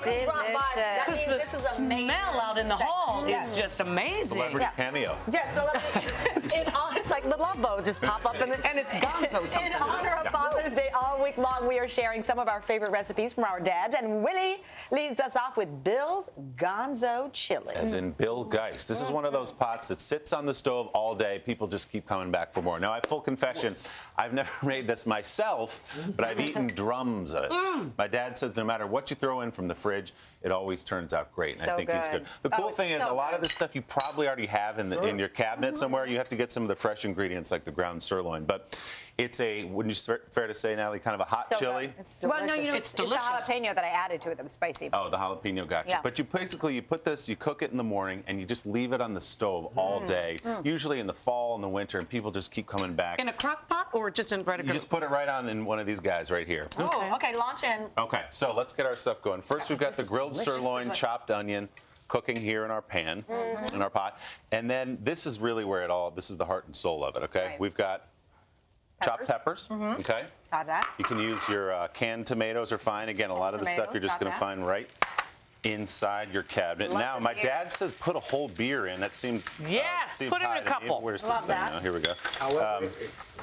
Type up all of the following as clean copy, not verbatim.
Because the smell out in the hall is just amazing. Celebrity cameo. Yes, it's like the Love Boat just pop up in the. And it's Gonzo something. In honor of Father's Day, all week long, we are sharing some of our favorite recipes from our dads, and Willie leads us off with Bill's Gonzo chili. As in Bill Geist. This is one of those pots that sits on the stove all day. People just keep coming back for more. Now, I have full confession, I've never made this myself, but I've eaten drums of it. My dad says no matter what you throw in from the fridge, it always turns out great, and I think he's good. The cool thing is a lot of this stuff you probably already have in your cabinet somewhere. You have to get some of the fresh ingredients like the ground sirloin, but it's wouldn't you fair to say, Natalie, kind of a hot chili? Well, no, it's delicious. It's the jalapeno that I added to it that was spicy. Oh, the jalapeno, gotcha. Yeah. But you put this, you cook it in the morning, and you just leave it on the stove all day, usually in the fall and the winter, and people just keep coming back. In a crock pot or just in You just put it right on in one of these guys right here. Okay, launch in. Okay, so let's get our stuff going. First, we've got the grilled sirloin, chopped onion, cooking here in our pan, in our pot. And then this is really where this is the heart and soul of it, okay? Right. We've got chopped peppers, okay? Got that. You can use your canned tomatoes are fine. Again, a lot of the stuff you're just going to find right inside your cabinet. Now, my dad says put a whole beer in. That seemed Yes, put in a couple. Where's this thing now? Here we go.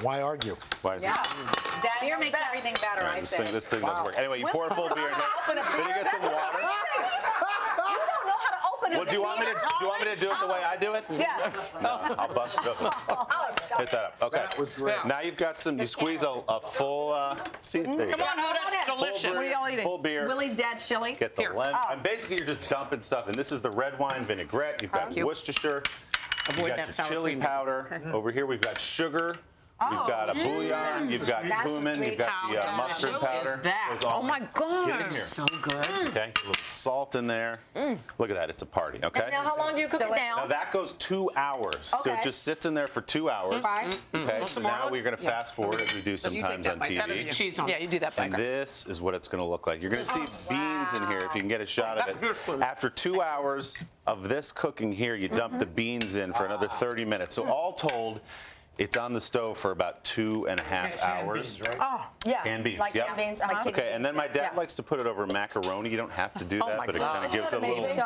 Why argue? Why is it? Beer makes everything better, I say. This thing doesn't work. Anyway, you pour a full beer in there. Then you get some water. Well, do you want me to do it the way I do it? Yeah. No, I'll bust it open. Hit that up. Okay. That was great. Now you've got you squeeze a full, see, there you Come go. on, Hoda, it's delicious. What are y'all eating? Full beer. Willie's dad's chili. Get the lemon. And basically, you're just dumping stuff. And this is the red wine vinaigrette. You've got Worcestershire. You've Avoid got that your sour chili cream. powder. Over here, we've got sugar. We've got a bouillon, you've got cumin, you've got the mustard powder. Oh my God, Get in here. so good. Okay, a little salt in there. Look at that, it's a party, okay? Now, how long do you cook it Now down? that goes 2 hours. So it just sits in there for 2 hours. Okay, so now we're going to fast forward as we do sometimes on That is TV. cheese on. Yeah, you do that. And this is what it's going to look like. You're going to see beans in here if you can get a shot of it. After 2 hours of this cooking here, you dump the beans in for another 30 minutes. So all told, it's on the stove for about 2.5 hours. Beans, right? Oh, yeah. Canned beans, Like yep. canned beans. Okay, and then my dad likes to put it over macaroni. You don't have to do that, my but it God. kind of gives it a little. Amazing.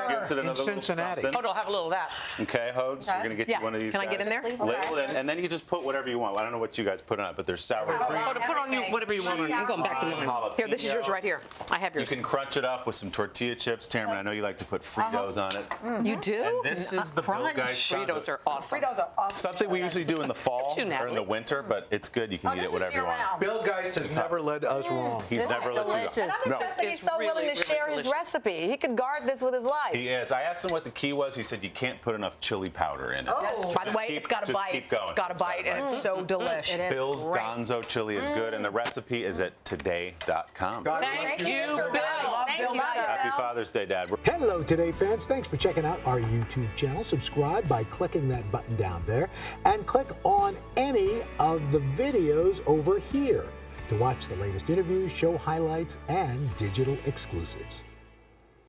Gives it In another little Cincinnati. something. Hoda, I'll have a little of that. Okay, Hodes, we're gonna get you one of these. Can I get in there? Ladle it in, and then you just put whatever you want. I don't know what you guys put on it, but there's sour cream. Hoda, put on you whatever you want. I'm going back to mine. Jalapeno. Here, this is yours right here. I have You yours. can crunch it up with some tortilla chips. Tamara, I know you like to put Fritos on it. You do? And this is the Bill Geist Fritos are awesome. Fritos are awesome. Something we usually do in the fall you, or in Natalie. the winter, but it's good. You can eat it whatever you want. Bill Geist has never led us wrong. He's never let you And go. I'm No. impressed that he's so It's willing really, to share really his delicious. recipe. He could guard this with his life. He is. I asked him what the key was. He said you can't put enough chili powder in it. By the way, it's got a just bite. keep going. It's got a bite, and it's so delicious. Bill's Gonzo chili is good, and the recipe is at today.com. Thank you, Bill. Thank you, Happy Father's Day, Dad. Hello, Today fans. Thanks for checking out our YouTube channel. Subscribe by clicking that button down there and click on any of the videos over here to watch the latest interviews, show highlights, and digital exclusives.